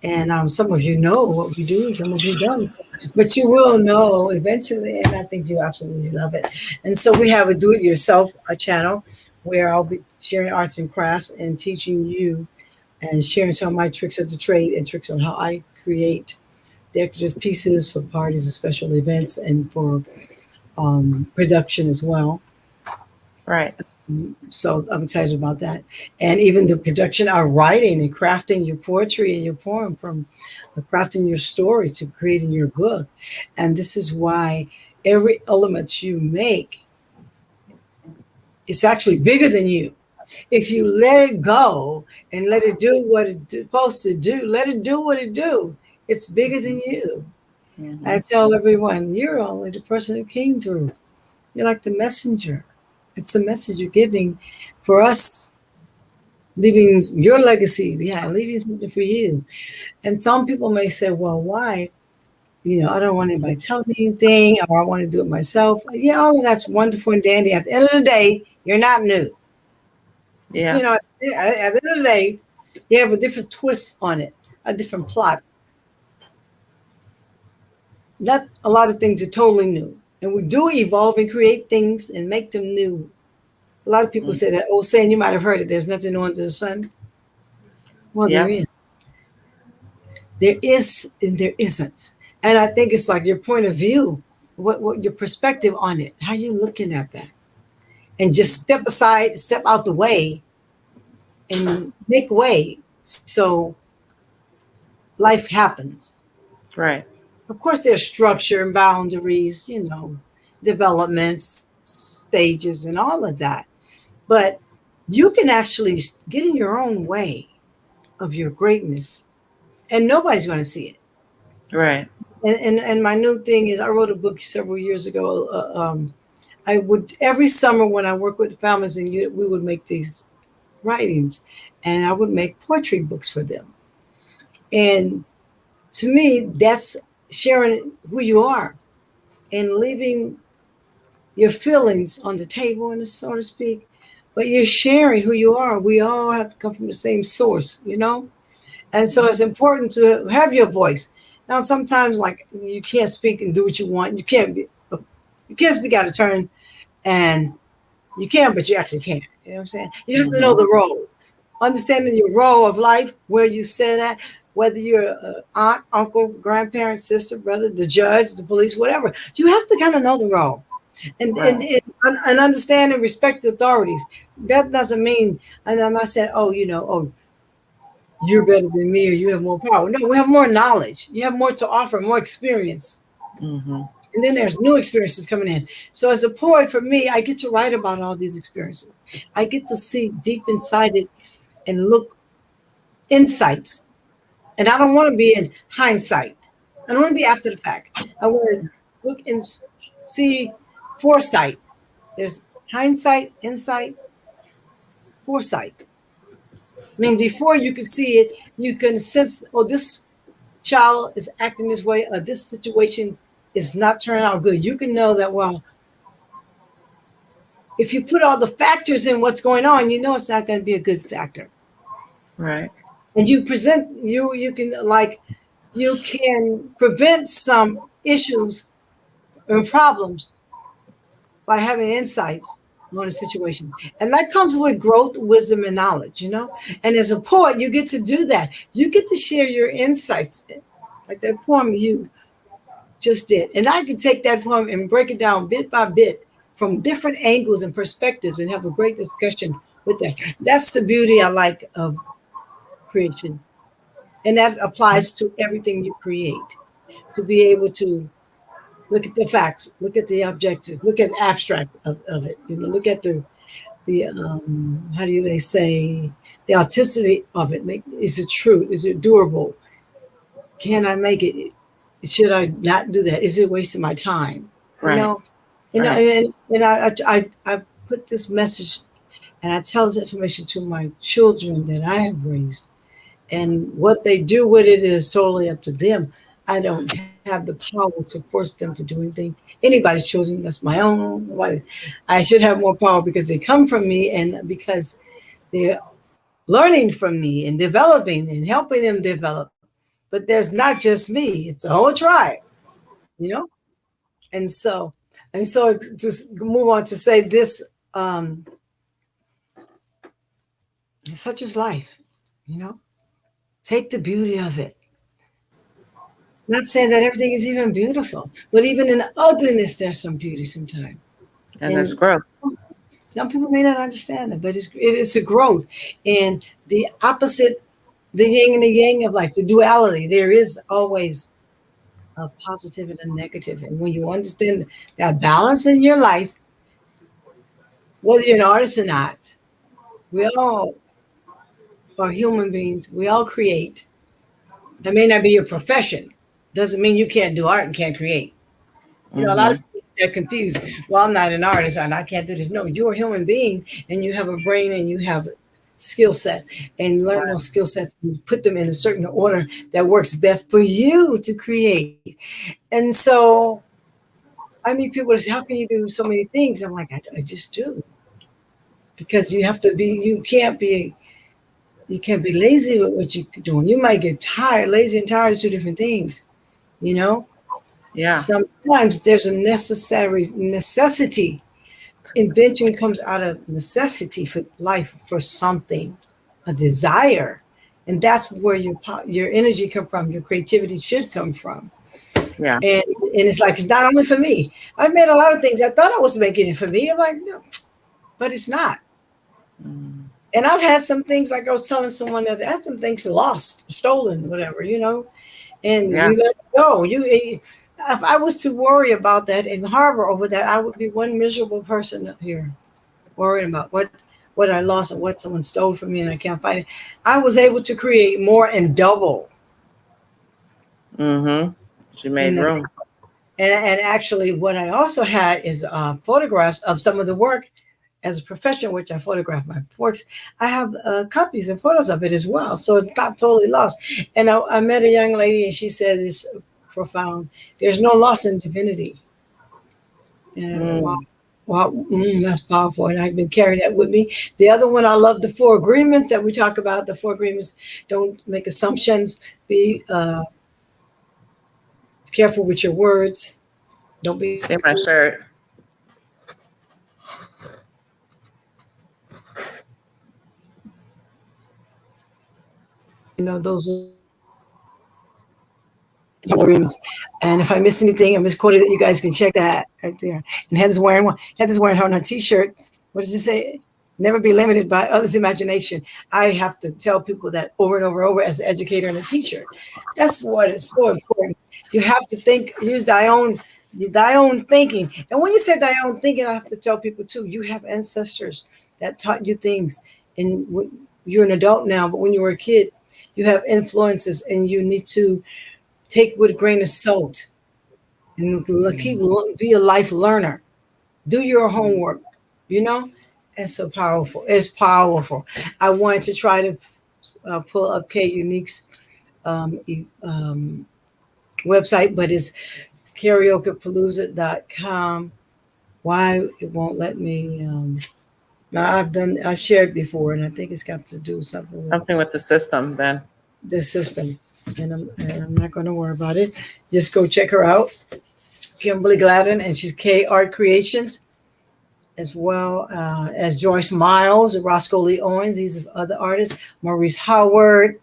And some of you know what we do, some of you don't. But you will know eventually, and I think you absolutely love it. And so we have a do-it-yourself channel where I'll be sharing arts and crafts and teaching you and sharing some of my tricks of the trade and tricks on how I create decorative pieces for parties and special events and for production as well. Right. So I'm excited about that. And even the production of writing and crafting your poetry and your poem, from crafting your story to creating your book. And this is why every element you make is actually bigger than you. If you let it go and let it do what it's supposed to do, let it do what it do. It's bigger than you. Mm-hmm. I tell everyone, you're only the person who came through. You're like the messenger. It's the message you're giving for us, leaving your legacy behind, leaving something for you. And some people may say, well, why? I don't want anybody telling me anything, or I want to do it myself. Yeah, all of that's wonderful and dandy. At the end of the day, you're not new. Yeah. At the end of the day, you have a different twist on it, a different plot. Not a lot of things are totally new. And we do evolve and create things and make them new. A lot of people say that old saying, you might have heard it, there's nothing new under the sun. Well, Yeah. there is. There is and there isn't. And I think it's like your point of view, what your perspective on it, how you looking at that. And just step aside, step out the way and make way so life happens. Right. Of course, there's structure and boundaries, developments, stages, and all of that. But you can actually get in your own way of your greatness, and nobody's going to see it. Right. And my new thing is, I wrote a book several years ago. I would, every summer when I work with families and we would make these writings, and I would make poetry books for them. And to me, that's sharing who you are and leaving your feelings on the table, and so to speak, but you're sharing who you are. We all have to come from the same source, And so it's important to have your voice. Now, sometimes like you can't speak and do what you want. You can't speak out of turn, and you can, but you actually can't. You know what I'm saying? You have to know the role. Understanding your role of life, where you sit at, whether you're an aunt, uncle, grandparent, sister, brother, the judge, the police, whatever. You have to kind of know the role and understand and respect the authorities. That doesn't mean, and I'm not saying, you're better than me or you have more power. No, we have more knowledge. You have more to offer, more experience. Mm-hmm. And then there's new experiences coming in. So as a poet, for me, I get to write about all these experiences. I get to see deep inside it and look insights. And I don't want to be in hindsight. I don't want to be after the fact. I want to look and see foresight. There's hindsight, insight, foresight. I mean, before you can see it, you can sense, this child is acting this way, or this situation is not turning out good. You can know that, well, if you put all the factors in what's going on, it's not going to be a good factor. Right. And you can prevent some issues and problems by having insights on a situation. And that comes with growth, wisdom, and knowledge, And as a poet, you get to do that. You get to share your insights. Like that poem you just did. And I can take that poem and break it down bit by bit from different angles and perspectives and have a great discussion with that. That's the beauty I like of creation. And that applies to everything you create. To be able to look at the facts, look at the objectives, look at the abstract of it, look at the how do they say, the authenticity of it. Is it true? Is it durable? Can I make it? Should I not do that? Is it wasting my time? Right. And I put this message and I tell this information to my children that I have raised, and what they do with it is totally up to them. I don't have the power to force them to do anything. Anybody's chosen, that's my own. I should have more power because they come from me and because they're learning from me and developing and helping them develop. But there's not just me, it's a whole tribe, And so just move on to say this, such is life, Take the beauty of it. Not saying that everything is even beautiful, but even in the ugliness, there's some beauty sometimes. And there's growth. Some people may not understand it, but it is a growth. And the opposite, the yin and the yang of life, the duality, there is always a positive and a negative. And when you understand that balance in your life, whether you're an artist or not, we all are human beings. We all create. That may not be your profession. Doesn't mean you can't do art and can't create. A lot of people are confused. Well, I'm not an artist and I can't do this. No, you're a human being and you have a brain and you have a skill set, and learn those skill sets and put them in a certain order that works best for you to create. And so I mean, people say, how can you do so many things? I'm like, I just do. Because you have to be, you can't be lazy with what you're doing. You might get tired. Lazy and tired is two different things. Yeah. Sometimes there's a necessity. Invention comes out of necessity for life, for something, a desire, and that's where your energy come from. Your creativity should come from. Yeah. And it's like, it's not only for me. I've made a lot of things. I thought I was making it for me. I'm like, no, but it's not. And I've had some things, like I was telling someone that I had some things lost, stolen, whatever, and you let it go. If I was to worry about that and harbor over that, I would be one miserable person up here worrying about what I lost and what someone stole from me and I can't find it. I was able to create more and double. She made room. And actually what I also had is photographs of some of the work as a profession, which I photograph my works. I have copies and photos of it as well. So it's not totally lost. And I met a young lady and she said this profound, there's no loss in divinity. And wow, that's powerful. And I've been carrying that with me. The other one, I love the 4 agreements that we talk about. The 4 agreements: don't make assumptions, be careful with your words, don't be. See my shirt. Those agreements. And if I miss anything, I misquoted it, you guys can check that right there. And Heather's wearing her on her t-shirt. What does it say? Never be limited by others' imagination. I have to tell people that over and over and over as an educator and a teacher. That's what is so important. You have to think, use thy own thinking. And when you say thy own thinking, I have to tell people too, you have ancestors that taught you things. And you're an adult now, but when you were a kid, you have influences and you need to take with a grain of salt and be a life learner. Do your homework, It's so powerful. It's powerful. I wanted to try to pull up K Unique's website, but it's karaokepalooza.com. Why it won't let me? I've shared before, and I think it's got to do something with the system, then. The system, and I'm not going to worry about it. Just go check her out, Kimberly Gladden, and she's K Art Creations, as well as Joyce Miles, Roscoe Lee Owens. These are other artists. Maurice Howard,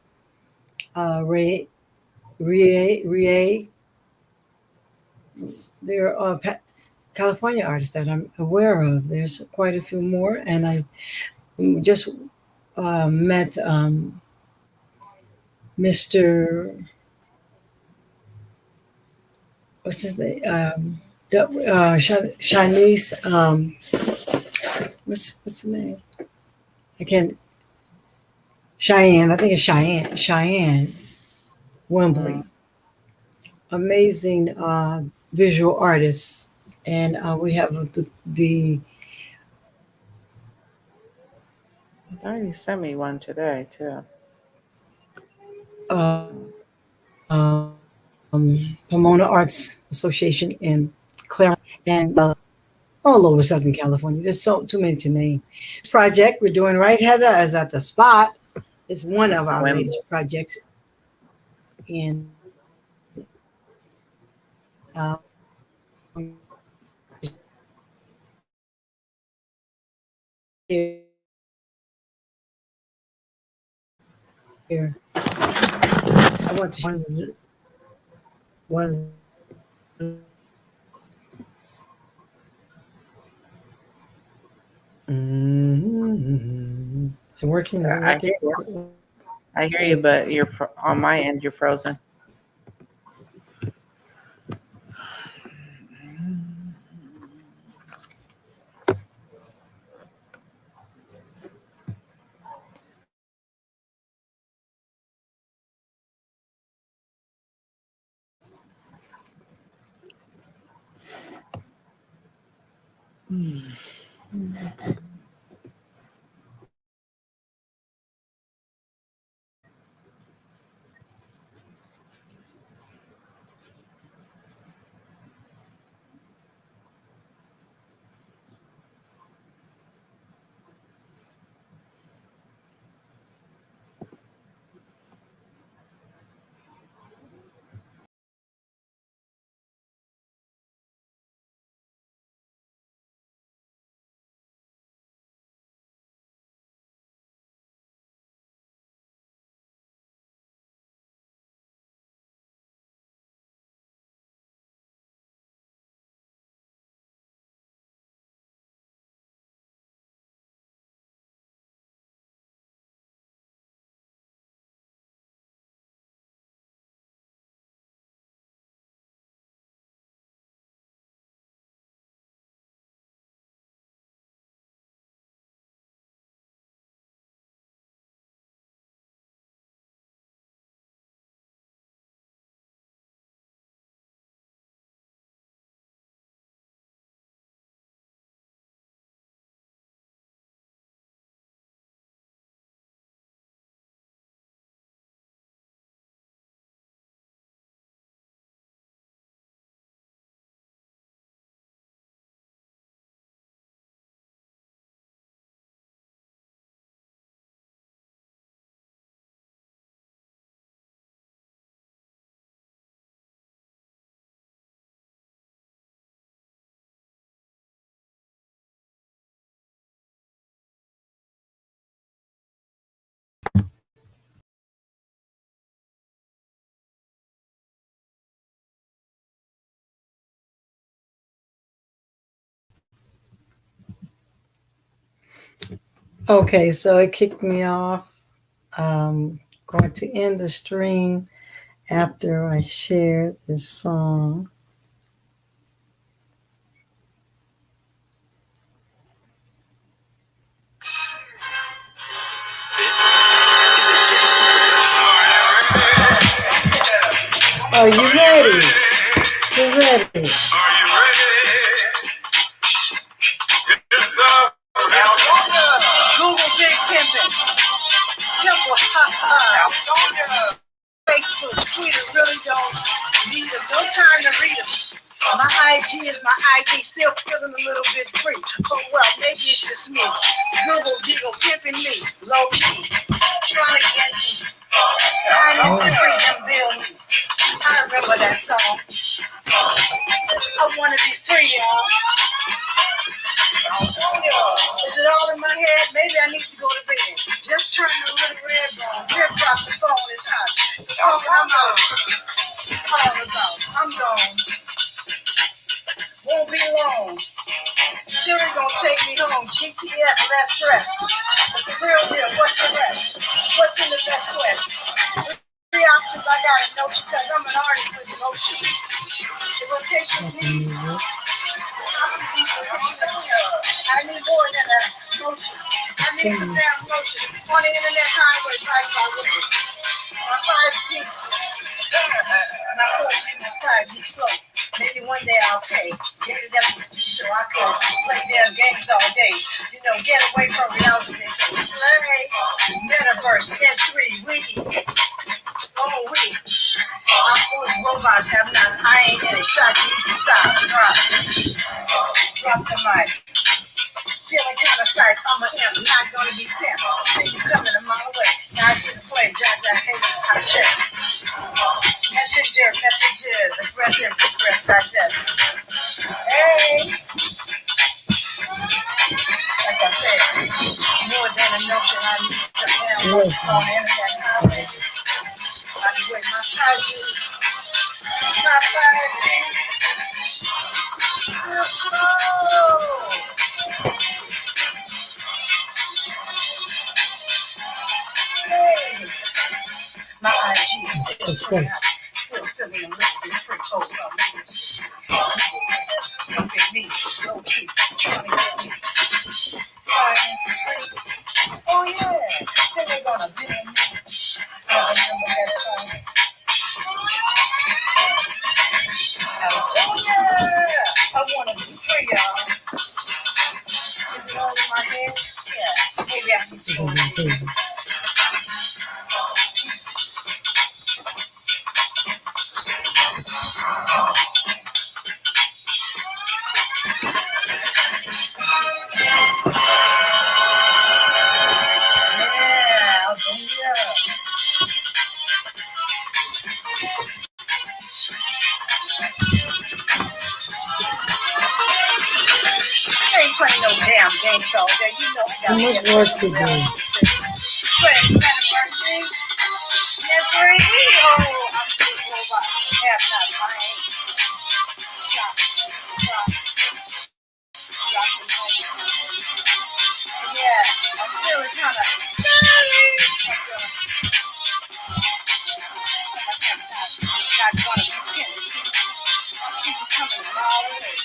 Rie, there are California artists that I'm aware of. There's quite a few more, and I just met Mr. What's his name? Chinese. What's the name? I can't. Cheyenne. I think it's Cheyenne. Cheyenne Wembley. Amazing visual artists, and we have the I thought you sent me one today too. uh, Pomona Arts Association in Claremont and all over Southern California. There's so too many to name. Project we're doing right, Heather, is at the spot. It's one It's of the our Wembley. latest projects, and um, here, I want to one. Is it working? Is it I working? hear you. I hear you, but you're on my end. You're frozen. Okay, so it kicked me off. Going to end the stream after I share this song. Are you ready? Get ready. Google Big Pimpin'. Simple, Aldonia. Facebook, Twitter really don't need them. No time to read them. My IG is my ID, still feeling a little bit free. But well, maybe it's just me. Google Giggle pimping me, low key. Trying to get me. Sign up to freedom bill me. I remember that song. I wanna be free, y'all. Is it all in my head? Maybe I need to go to bed. Just turn the little red bone. Rip drop the phone is hot. Oh, I'm out. All about. I'm gone. Siri gonna take me home. GPS, less stress. But the real deal, what's the rest? What's in the best quest? Three options I gotta know because I'm an artist with emotion. The rotation needs. I need more than a motion. I need some damn motion. On the internet highway, right by way. My 5G. My 4G, my 5G slow. Maybe one day I'll pay. Get it up so I can play damn games all day. You know, get away from reality. They say, slay. Metaverse, N3, we. Oh, we. I'm full of robots have not. I ain't in it. Shot easy stop. Drop the mic. Feeling kind of psyched. I'm a imp. Not gonna be pimp. See you coming a mile away. Now I get to play. Jaja, hey, I'm check. Messages. Aggressive, digest. Hey. Like I said, more than a notion. I need to download on the internet highway. I can wait my 5G. My 5G. Real slow. Hey. My IG is still free. Still feeling a little bit free. Oh, look at me. Low key. Trying to get me. Science is free. Oh, yeah. Then they're gonna be me. I remember that song. Aldonia. I wanna be free, y'all. Is it all in my head? Yeah. Maybe I can see it. Yeah, Aldonia. Ain't playing no damn games all day. You know Too much work to do. Friend, anniversary. Yes, free. Oh, I'm too robot. Have not mine. Chop, chop, drop some home. Yeah, I'm feeling kind of. Not gonna be kidding. See you coming a mile away.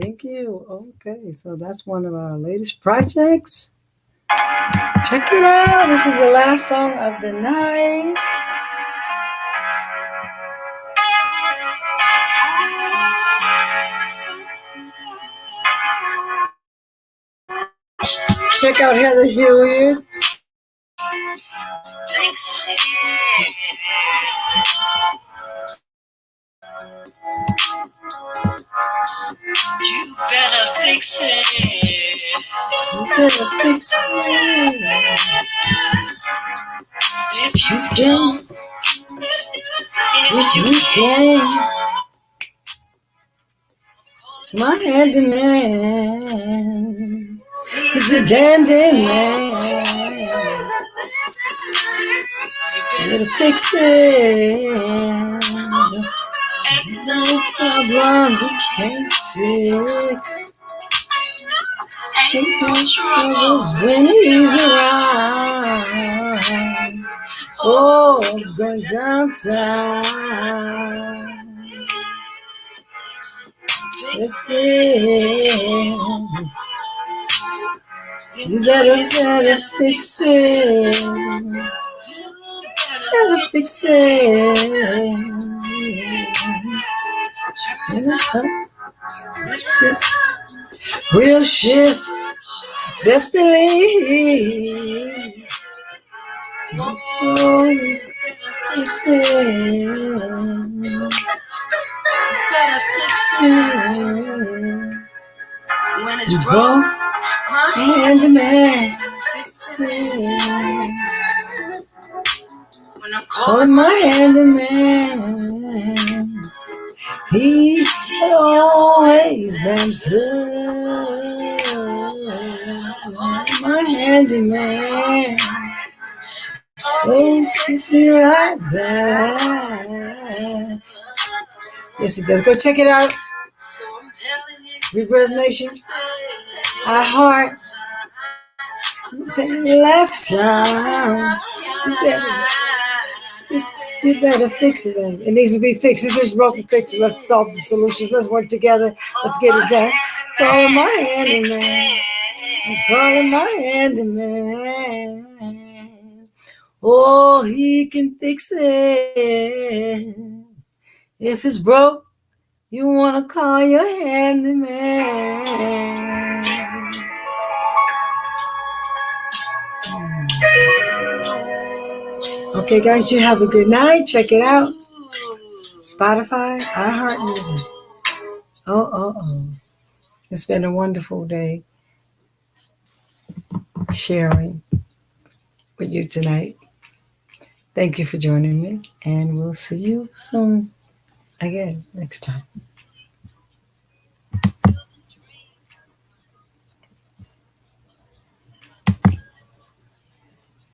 Thank you. Okay, so that's one of our latest projects. Check it out. This is the last song of the night. Check out Heather Hilliard. You better fix it. You better fix it. If you don't, If you can. My handyman. He's a dandy man. You better fix it. Ain't no problems you can't fix. Ain't no troubles when he's around. Oh, going downtown. Fix it. You better fix it. Better fix it. Real shift. Best believe. Oh, you better fix it. Better fix it. When it's broke, my handyman. Fix it. When I'm calling my handyman, he always answers. My handyman. Oh, fix it right there. Yes, it does. Go check it out. So I'm telling you, Bluegrass Nation, I heart. Last time, you better fix it, man. It needs to be fixed. If it's broken, fix it. Let's solve the solutions. Let's work together. Let's get it done. Calling my handyman. I'm calling my handyman. Oh, he can fix it. If it's broke, you want to call your handyman. Okay, guys, you have a good night. Check it out. Spotify, iHeartMusic. Oh. It's been a wonderful day sharing with you tonight. Thank you for joining me, and we'll see you soon again next time.